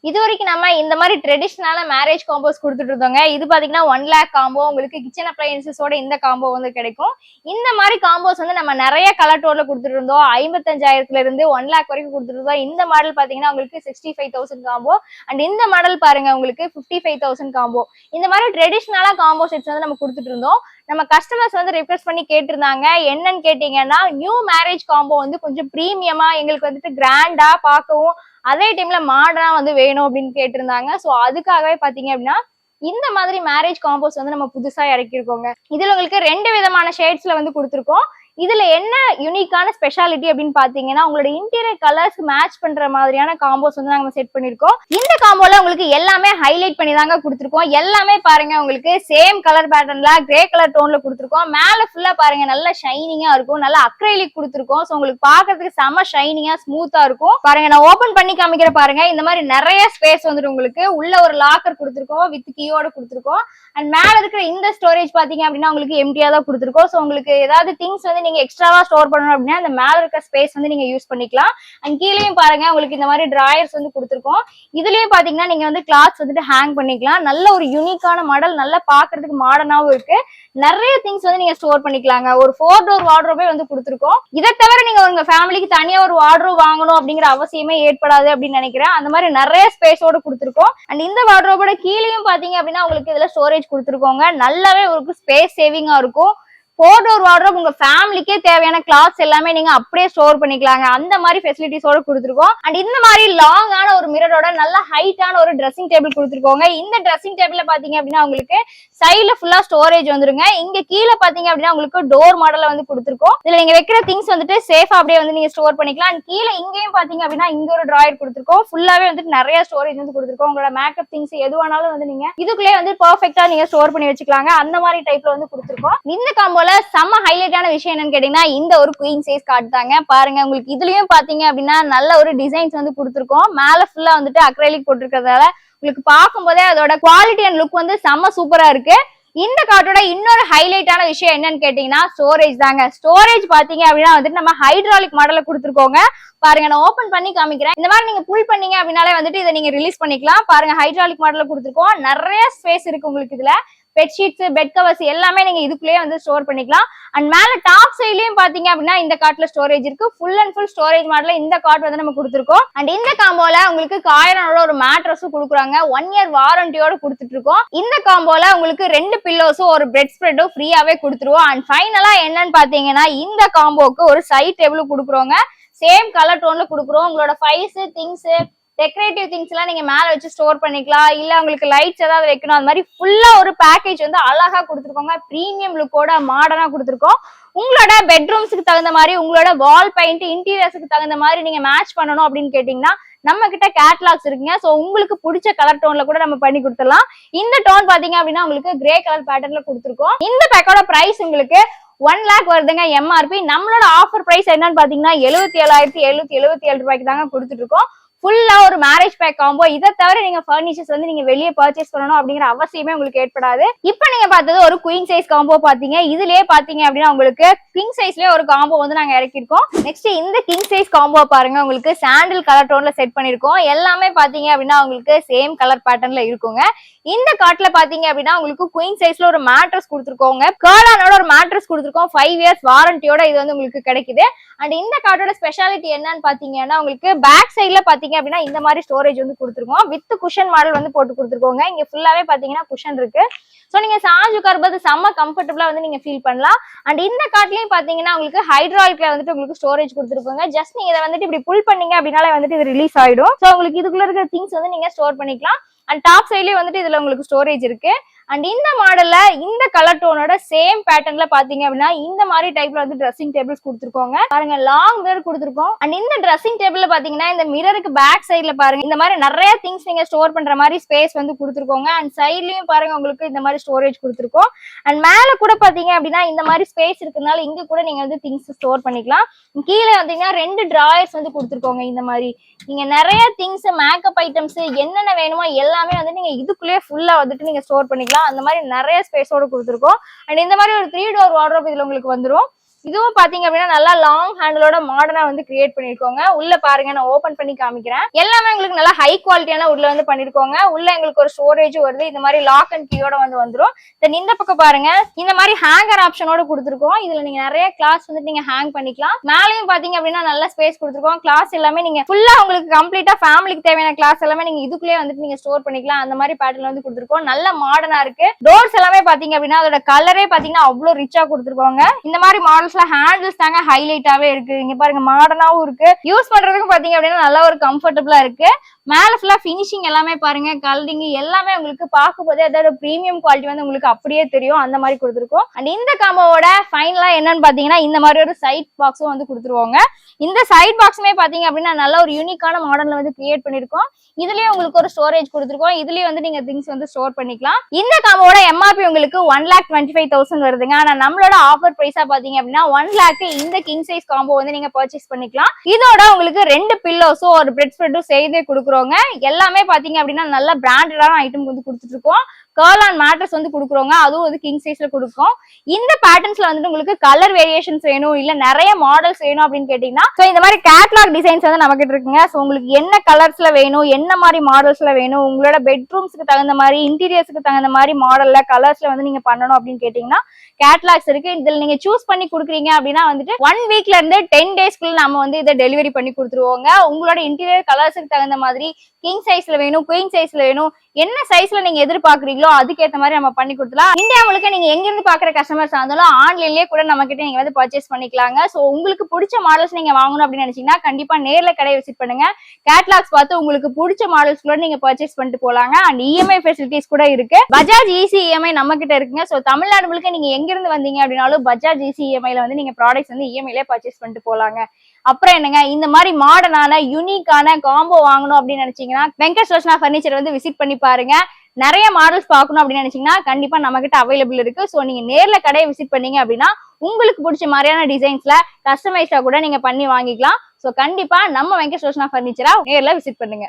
இது வரைக்கும் நம்ம இந்த மாதிரி ட்ரெடிஷனலான மேரேஜ் காம்போஸ் கொடுத்துட்டு இருந்தோங்க. இது பாத்தீங்கன்னா 1 lakh காம்போ உங்களுக்கு கிச்சன் அப்ளையன்சஸோட இந்த காம்போ வந்து கிடைக்கும். இந்த மாதிரி காம்போஸ் வந்து நம்ம நிறைய கலர் டோன்ல கொடுத்துட்டு இருந்தோம். 55,000 இருந்து 1 lakh வரைக்கும் கொடுத்துட்டு இருந்தோம். இந்த மாடல் பாத்தீங்கன்னா உங்களுக்கு 65,000 காம்போ அண்ட் இந்த மாடல் பாருங்க உங்களுக்கு 55,000 காம்போ. இந்த மாதிரி ட்ரெடிஷனலா காம்போ செட்ஸ் வந்து நம்ம கொடுத்துட்டு இருந்தோம். நம்ம கஸ்டமர்ஸ் வந்து ரிக்வெஸ்ட் பண்ணி கேட்டிருந்தாங்க. என்னன்னு கேட்டீங்கன்னா நியூ மேரேஜ் காம்போ வந்து கொஞ்சம் பிரீமியமா எங்களுக்கு வந்துட்டு கிராண்டா பார்க்கவும் அதே டைம்ல மாடர்னா வந்து வேணும் அப்படின்னு கேட்டிருந்தாங்க. ஸோ அதுக்காகவே பாத்தீங்க அப்படின்னா இந்த மாதிரி மேரேஜ் காம்போஸ் வந்து நம்ம புதுசா இறக்கிருக்கோங்க. இதுல உங்களுக்கு 2 விதமான ஷேட்ஸ்ல வந்து கொடுத்துருக்கோம். இதுல என்ன யூனிக்கான ஸ்பெஷாலிட்டி அப்படின்னு பாத்தீங்கன்னா உங்களோட இன்டீரியர் கலர்ஸ் மேட்ச் பண்ற மாதிரியான காம்போஸ் வந்து நாங்க செட் பண்ணிருக்கோம். இந்த காம்போல உங்களுக்கு எல்லாமே ஹைலைட் பண்ணி தாங்க கொடுத்துருக்கோம். எல்லாமே பாருங்க உங்களுக்கு சேம் கலர் பேட்டர்ன்ல கிரே கலர் டோன்ல கொடுத்துருக்கோம். மேல ஃபுல்லா பாருங்க நல்ல ஷைனிங்கா இருக்கும், நல்ல அக்ரைலிக் கொடுத்துருக்கோம். ஸோ உங்களுக்கு பாக்குறதுக்கு செம ஷைனிங்கா ஸ்மூத்தா இருக்கும். பாருங்க நான் ஓபன் பண்ணி காமிக்கிற பாருங்க. இந்த மாதிரி நிறைய ஸ்பேஸ் வந்துட்டு உங்களுக்கு உள்ள ஒரு லாக்கர் கொடுத்துருக்கோம், வித் கீயோட கொடுத்துருக்கோம். அண்ட் மேல இருக்கிற இந்த ஸ்டோரேஜ் பாத்தீங்க அப்படின்னா உங்களுக்கு எம்டியா தான் கொடுத்துருக்கோம். ஸோ உங்களுக்கு ஏதாவது திங்ஸ் வந்து நீங்க எக்ஸ்ட்ராவா ஸ்டோர் பண்ணணும் அப்படின்னா அந்த மேல இருக்க ஸ்பேஸ் வந்து நீங்க யூஸ் பண்ணிக்கலாம். அண்ட் கீழேயும் பாருங்க உங்களுக்கு இந்த மாதிரி டிராயர்ஸ் வந்து கொடுத்துருக்கோம். இதுலயும் பாத்தீங்கன்னா நீங்க வந்து கிளாத்ஸ் வந்துட்டு ஹேங் பண்ணிக்கலாம். நல்ல ஒரு யூனிக்கான மாடல், நல்லா பாக்குறதுக்கு மாடர்னாவும் இருக்கு. நிறைய திங்ஸ் வந்து நீங்க ஸ்டோர் பண்ணிக்கலாங்க. ஒரு 4 door வார்ட்ரோபே வந்து கொடுத்துருக்கோம். இதை தவிர நீங்க உங்க ஃபேமிலிக்கு தனியா ஒரு வார்ட்ரோப் வாங்கணும் அப்படிங்கிற அவசியமே ஏற்படாது அப்படின்னு நினைக்கிறேன். அந்த மாதிரி நிறைய ஸ்பேஸோட கொடுத்துருக்கோம். அண்ட் இந்த வார்ட்ரோபோட கீழேயும் பாத்தீங்க அப்படின்னா உங்களுக்கு இதுல ஸ்டோரேஜ் கொடுத்துருக்கோங்க. நல்லாவே உங்களுக்கு ஸ்பேஸ் சேவிங்கா இருக்கும். 4 door வார்ட்ரோப் உங்க ஃபேமிலிக்கே தேவையான கிளாத்ஸ் எல்லாமே நீங்க அப்படியே ஸ்டோர் பண்ணிக்கலாங்க. அந்த மாதிரி ஃபெசிலிட்டிஸோட கொடுத்துருக்கோம். அண்ட் இந்த மாதிரி லாங்கான ஒரு மிரரோட நல்ல ஹைட்டான ஒரு ட்ரெஸ்ஸிங் டேபிள் கொடுத்துருக்கோங்க. இந்த ட்ரெஸ்ஸிங் டேபிள்ல பாத்தீங்க அப்படின்னா உங்களுக்கு சைட்ல ஃபுல்லா ஸ்டோரேஜ் வந்துருங்க. இங்க கீழே பாத்தீங்க அப்படின்னா உங்களுக்கு டோர் மாடல்ல வந்து கொடுத்துருக்கோம். இதுல நீங்க வைக்கிற திங்ஸ் வந்துட்டு சேஃபா அப்படியே வந்து நீங்க ஸ்டோர் பண்ணிக்கலாம். அண்ட் கீழே இங்கேயும் பாத்தீங்க அப்படின்னா இங்க ஒரு டிராயர் கொடுத்துருக்கோம். ஃபுல்லாவே வந்துட்டு நிறைய ஸ்டோரேஜ் வந்து கொடுத்துருக்கோம். உங்களோட மேக்கப் திங்ஸ் எதுவானாலும் வந்து நீங்க இதுக்குள்ளே வந்து பெர்ஃபெக்ட்டா நீங்க ஸ்டோர் பண்ணி வச்சுக்கலாங்க. அந்த மாதிரி டைப்ல வந்து கொடுத்துருக்கோம். இந்த காம்போல செம்ம ஹைலைட்டான விஷயம் என்னன்னு கேட்டீங்கன்னா இந்த ஒரு குயின் சைஸ் கார்டு தாங்க. பாருங்க உங்களுக்கு இதுலயும் பாத்தீங்க அப்படின்னா நல்ல ஒரு டிசைன்ஸ் வந்து கொடுத்துருக்கோம். மேல ஃபுல்லா வந்துட்டு அக்ரைலிக் போட்டிருக்கிறதால உங்களுக்கு பார்க்கும்போதே அதோட குவாலிட்டி அண்ட் லுக் வந்து செம்ம சூப்பரா இருக்கு. இந்த கார்டோட இன்னொரு ஹைலைட்டான விஷயம் என்னன்னு கேட்டீங்கன்னா ஸ்டோரேஜ் தாங்க. ஸ்டோரேஜ் பாத்தீங்க அப்படின்னா வந்துட்டு நம்ம ஹைட்ராலிக் மாடல்ல கொடுத்துருக்கோங்க. பாருங்க நான் ஓபன் பண்ணி காமிக்கிறேன். இந்த மாதிரி நீங்க புல் பண்ணீங்க அப்படின்னாலே வந்துட்டு இதை நீங்க ரிலீஸ் பண்ணிக்கலாம். பாருங்க ஹைட்ராலிக் மாடல்ல கொடுத்துருக்கோம். நிறைய ஸ்பேஸ் இருக்கு உங்களுக்கு. இதுல பெட்ஷீட்ஸ், பெட் கவர்ஸ் எல்லாமே நீங்க இதுக்குள்ளேயே வந்து ஸ்டோர் பண்ணிக்கலாம். அண்ட் மேல டாப் சைட்லயும் பாத்தீங்க அப்படின்னா இந்த கார்ட்ல ஸ்டோரேஜ் இருக்கு. ஃபுல் அண்ட் ஃபுல் ஸ்டோரேஜ் மாடல்ல இந்த கார்ட் வந்து நம்ம கொடுத்துருக்கோம். அண்ட் இந்த காம்போல உங்களுக்கு காயனோட ஒரு மேட்ரஸும் கொடுக்குறாங்க. 1 year வாரண்டியோட கொடுத்துட்டு இருக்கோம். இந்த காம்போல உங்களுக்கு 2 பில்லோஸும் ஒரு பெட் ஸ்ப்ரெட்டும் ஃப்ரீயாவே கொடுத்துருவோம். அண்ட் ஃபைனலா என்னன்னு பாத்தீங்கன்னா இந்த காம்போக்கு ஒரு சைட் டேபிளும் கொடுக்குறோங்க. சேம் கலர் டோன்ல கொடுக்குறோம். உங்களோட ஃபைல்ஸ், திங்ஸ், டெக்கரேட்டிவ் திங்ஸ் எல்லாம் நீங்க மேல வச்சு ஸ்டோர் பண்ணிக்கலாம். இல்ல உங்களுக்கு லைட்ஸ் ஏதாவது வைக்கணும், அது மாதிரி ஃபுல்லா ஒரு பேக்கேஜ் வந்து அழகா கொடுத்துருக்கோங்க. பிரீமியம் லுக்கோட மாடர்னா கொடுத்துருக்கோம். உங்களோட பெட்ரூம்ஸுக்கு தகுந்த மாதிரி, உங்களோட வால் பெயிண்ட், இன்டீரியர்ஸுக்கு தகுந்த மாதிரி நீங்க மேட்ச் பண்ணணும் அப்படின்னு கேட்டீங்கன்னா நம்ம கிட்ட கேட்லாக்ஸ் இருக்குங்க. சோ உங்களுக்கு பிடிச்ச கலர் டோன்ல கூட நம்ம பண்ணி கொடுத்துடலாம். இந்த டோன் பாத்தீங்க அப்படின்னா உங்களுக்கு கிரே கலர் பேட்டர்ன்ல கொடுத்துருக்கோம். இந்த பேக்கோட பிரைஸ் உங்களுக்கு 1 lakh வருதுங்க எம்ஆர்பி. நம்மளோட ஆஃபர் பிரைஸ் என்னன்னு பாத்தீங்கன்னா 77,777 ரூபாய்க்கு தாங்க கொடுத்துட்டு இருக்கோம். ஃபுல்லா ஒரு மேரேஜ் பேக் காம்போ. இதை தவிர நீங்க பர்னிச்சர்ஸ் வந்து நீங்க வெளியே பர்ச்சேஸ் பண்ணணும் அப்படிங்கிற அவசியமே உங்களுக்கு ஏற்படாது. இப்ப நீங்க பார்த்தது ஒரு குயின் சைஸ் காம்போ பாத்தீங்க. இதுலயே பாத்தீங்க அப்படின்னா உங்களுக்கு கிங் சைஸ்லயே ஒரு காம்போ வந்து நாங்க இறக்கிருக்கோம். நெக்ஸ்ட் இந்த கிங் சைஸ் காம்போ பாருங்க. உங்களுக்கு சாண்டில் கலர் டோன்ல செட் பண்ணிருக்கோம். எல்லாமே பாத்தீங்க அப்படின்னா உங்களுக்கு சேம் கலர் பேட்டர்ன்ல இருக்குங்க. இந்த கார்ட்ல பாத்தீங்க அப்படின்னா உங்களுக்கு குயின் சைஸ்ல ஒரு மேட்ரஸ் கொடுத்துருக்கோங்க. கர்லானோட ஒரு மேட்ரஸ் கொடுத்துருக்கோம். 5 years வாரண்டியோட இது வந்து உங்களுக்கு கிடைக்குது. அண்ட் இந்த கார்டோட ஸ்பெஷாலிட்டி என்னன்னு பாத்தீங்கன்னா உங்களுக்கு பேக் சைட்ல பாத்தீங்க அப்படின்னா இந்த மாதிரி ஸ்டோரேஜ் வந்து கொடுத்துருக்கோம். வித் குஷன் மாடல் வந்து போட்டு கொடுத்துருக்கோங்க. இங்க ஃபுல்லாவே பாத்தீங்கன்னா குஷன் இருக்கு. சோ நீங்க சாஞ்சு உட்காரும்போது செம்ம கம்ஃபர்டபுளா வந்து நீங்க ஃபீல் பண்ணலாம். அண்ட் இந்த கார்ட்லயும் பாத்தீங்கன்னா உங்களுக்கு ஹைட்ராலிக்ல வந்துட்டு உங்களுக்கு ஸ்டோரேஜ் கொடுத்துருக்கோங்க. ஜஸ்ட் நீங்க இதை வந்துட்டு இப்படி புல் பண்ணீங்க அப்படின்னாலே வந்துட்டு இது ரிலீஸ் ஆயிடும். சோ உங்களுக்கு இதுக்குள்ள இருக்கிற திங்ஸ் வந்து நீங்க ஸ்டோர் பண்ணிக்கலாம். அண்ட் டாப் சைட்லயே வந்துட்டு இதுல உங்களுக்கு ஸ்டோரேஜ் இருக்கு. அண்ட் இந்த மாடல்ல இந்த கலர் டோனோட சேம் பேட்டர்ன்ல பாத்தீங்க அப்படின்னா இந்த மாதிரி டைப்ல வந்து ட்ரெஸ்ஸிங் டேபிள்ஸ் கொடுத்துருக்கோங்க. பாருங்க லாங் மிரர் கொடுத்துருக்கோம். அண்ட் இந்த ட்ரெஸ்ஸிங் டேபிள்ல பாத்தீங்கன்னா இந்த மிரருக்கு பேக் சைட்ல பாருங்க இந்த மாதிரி நிறைய திங்ஸ் நீங்க ஸ்டோர் பண்ற மாதிரி ஸ்பேஸ் வந்து கொடுத்துருக்கோங்க. அண்ட் சைட்லயும் பாருங்க உங்களுக்கு இந்த மாதிரி ஸ்டோரேஜ் கொடுத்துருக்கோம். அண்ட் மேல கூட பாத்தீங்க அப்படின்னா இந்த மாதிரி ஸ்பேஸ் இருக்கிறதுனால இங்க கூட நீங்க வந்து திங்ஸ் ஸ்டோர் பண்ணிக்கலாம். கீழே வந்தீங்கன்னா 2 டிராயர்ஸ் வந்து கொடுத்துருக்கோங்க. இந்த மாதிரி நீங்க நிறைய திங்ஸ், மேக்கப் ஐட்டம்ஸ் என்னென்ன வேணுமோ எல்லாமே வந்து நீங்க இதுக்குள்ளேயே ஃபுல்லா வந்துட்டு நீங்க ஸ்டோர் பண்ணிக்கலாம். அந்த மாதிரி நிறைய ஸ்பேஸோட கொடுத்துருக்கோம். அண்ட் இந்த மாதிரி ஒரு 3 door வார்ட்ரோப் இதுல உங்களுக்கு வந்துடும். இதுவும் பாத்தீங்க அப்படின்னா நல்லா லாங் ஹேண்டிலோட மாடர்னா வந்து கிரியேட் பண்ணிருக்கோங்க. உள்ள பாருங்க, நான் ஓபன் பண்ணி காமிக்கிறேன். எல்லாமே உங்களுக்கு நல்லா ஹை குவாலிட்டியான உள்ள வந்து பண்ணிருக்கோங்க. உள்ள எங்களுக்கு ஒரு ஸ்டோரேஜ் வருது. இந்த மாதிரி லாக் அண்ட் கீயோட வந்து வந்துரும். தென் இந்த பக்கம் பாருங்க, இந்த மாதிரி ஹேங்கர் ஆப்ஷனோட கொடுத்துருக்கோம். இதுல நீங்க நிறைய கிளாஸ் வந்து நீங்க ஹேங் பண்ணிக்கலாம். மேலையும் பாத்தீங்க அப்படின்னா நல்ல ஸ்பேஸ் கொடுத்துருக்கோம். கிளாஸ் எல்லாமே நீங்க ஃபுல்லா உங்களுக்கு கம்ப்ளீட்டா ஃபேமிலிக்கு தேவையான கிளாஸ் எல்லாமே நீங்க இதுக்குள்ளே வந்துட்டு நீங்க ஸ்டோர் பண்ணிக்கலாம். அந்த மாதிரி பேட்டர்ல வந்து கொடுத்துருக்கோம். நல்ல மாடர்னா இருக்கு. டோர்ஸ் எல்லாமே பாத்தீங்க அப்படின்னா அதோட கலரே பாத்தீங்கன்னா அவ்வளவு ரிச்சா கொடுத்துருக்கோங்க. இந்த மாதிரி மாடல்ஸ்ல ஹேண்டில்ஸ் தாங்க ஹைலைட்டாவே இருக்கு. இங்க பாருங்க, மாடர்னாவும் இருக்கு. யூஸ் பண்றதுக்கு பாத்தீங்க அப்படின்னா நல்லா ஒரு கம்ஃபர்டபுளா இருக்கு. மேல ஃபுல்லா பினிஷிங் எல்லாமே பாருங்க, கலரிங் எல்லாமே உங்களுக்கு பார்க்கும் போதே அதோட பிரீமியம் குவாலிட்டி வந்து உங்களுக்கு அப்படியே தெரியும். அந்த மாதிரி கொடுத்துருக்கோம். அண்ட் இந்த காம்போவோட ஃபைனலா என்னன்னு பாத்தீங்கன்னா இந்த மாதிரி ஒரு சைட் பாக்ஸும் வந்து கொடுத்துருவாங்க. இந்த சைட் பாக்ஸுமே பாத்தீங்க அப்படின்னா நல்ல ஒரு யூனிக்கான மாடல்ல வந்து கிரியேட் பண்ணிருக்கோம். இதுலயே உங்களுக்கு ஒரு ஸ்டோரேஜ் கொடுத்துருக்கோம். இதுலயே வந்து நீங்க திங்ஸ் வந்து ஸ்டோர் பண்ணிக்கலாம். இந்த காம்போட எம்ஆர்பி உங்களுக்கு 1,25,000 வருதுங்க. ஆனா நம்மளோட ஆஃபர் பிரைஸா பாத்தீங்க அப்படின்னா 1 lakh இந்த கிங் சைஸ் காம்போ வந்து நீங்க பர்ச்சேஸ் பண்ணிக்கலாம். இதோட உங்களுக்கு 2 பில்லோஸும் ஒரு பெட் ஸ்ப்ரெட்டும் செய்தே கொடுக்குறோங்க. எல்லாமே பாத்தீங்க அப்படின்னா நல்ல பிராண்டடான ஐட்டம் வந்து கொடுத்துட்டு இருக்கோம். கர்ல் அண்ட் மேட்ரஸ் வந்து கொடுக்குறோங்க. அதுவும் வந்து கிங் சைஸ்ல கொடுக்கும். இந்த பேட்டர்ன்ஸ்ல வந்துட்டு உங்களுக்கு கலர் வேரியேஷன்ஸ் வேணும், இல்ல நிறைய மாடல்ஸ் வேணும் அப்படின்னு கேட்டீங்கன்னா இந்த மாதிரி கேட்லாக் டிசைன்ஸ் வந்து நம்ம கிட்ட இருக்குங்க. ஸோ உங்களுக்கு என்ன கலர்ஸ்ல வேணும், என்ன மாதிரி மாடல்ஸ்ல வேணும், உங்களோட பெட்ரூம்ஸ்க்கு தகுந்த மாதிரி, இன்டீரியர்ஸ்க்கு தகுந்த மாதிரி மாடல்ல கலர்ஸ்ல வந்து நீங்க பண்ணணும் அப்படின்னு கேட்டீங்கன்னா கேட்லாக்ஸ் இருக்கு. இதுல நீங்க சூஸ் பண்ணி கொடுக்குறீங்க அப்படின்னா வந்துட்டு 1 வீக்ல இருந்து 10 டேஸ்க்குள்ள நம்ம வந்து இதை டெலிவரி பண்ணி கொடுத்துருவோங்க. உங்களோட இன்டீரியர் கலர்ஸுக்கு தகுந்த மாதிரி கிங் சைஸ்ல வேணும், குயின் சைஸ்ல வேணும், என்ன சைஸ்ல நீங்க எதிர்பார்க்குறீங்களோ அதுக்கேற்ற மாதிரி நம்ம பண்ணி கொடுத்துலாம். இந்தியா முழுக்க நீங்க எங்க இருந்து பாக்குற கஸ்டமர்ஸ் இருந்தாலும் ஆன்லைன்லயே கூட நம்ம கிட்ட நீங்க வந்து பர்ச்சேஸ் பண்ணிக்கலாங்க. சோ உங்களுக்கு பிடிச்ச மாடல்ஸ் நீங்க வாங்கணும் அப்படின்னு நினைச்சீங்கன்னா கண்டிப்பா நேர்ல கடையை விசிட் பண்ணுங்க. கேட்லாக்ஸ் பார்த்து உங்களுக்கு பிடிச்ச மாடல்ஸ் கூட நீங்க பர்ச்சேஸ் பண்ணிட்டு போலாங்க. அண்ட் இஎம்ஐ ஃபெசிலிட்டிஸ் கூட இருக்கு. பஜாஜ் ஈஸி இஎம்ஐ நம்ம கிட்ட இருக்குங்க. சோ தமிழ்நாடு முழுக்க நீங்க எங்க இருந்து வந்தீங்க அப்படின்னாலும் பஜாஜ் ஈஸி இஎம்ஐல வந்து நீங்க ப்ராடக்ட்ஸ் வந்து இஎம்ஐல பர்ச்சேஸ் பண்ணிட்டு போலாங்க. அப்புறம் என்னங்க, இந்த மாதிரி மாடர்னான யூனிக்கான காம்போ வாங்கணும் அப்படின்னு நினைச்சீங்கன்னா வெங்கட் ரோஷனா பர்னிச்சர் வந்து விசிட் பண்ணி பாருங்க. நிறைய மாடல்ஸ் பார்க்கணும் அப்படின்னு நினைச்சீங்கன்னா கண்டிப்பா நம்ம கிட்ட அவைலபிள் இருக்கு. சோ நீங்க நேர்ல கடையை விசிட் பண்ணீங்க அப்படின்னா உங்களுக்கு பிடிச்ச மாதிரியான டிசைன்ஸ்ல கஸ்டமைஸ்டா கூட நீங்க பண்ணி வாங்கிக்கலாம். சோ கண்டிப்பா நம்ம வெங்கட் ரோஷனா பர்னிச்சரா நேர்ல விசிட் பண்ணுங்க.